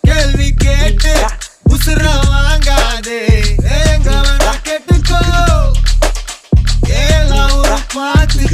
கேள்வி கேட்டு உசுர வாங்காதே எங்க வேணா கேட்டுக்கோ ஏலா ஒரு பாத்து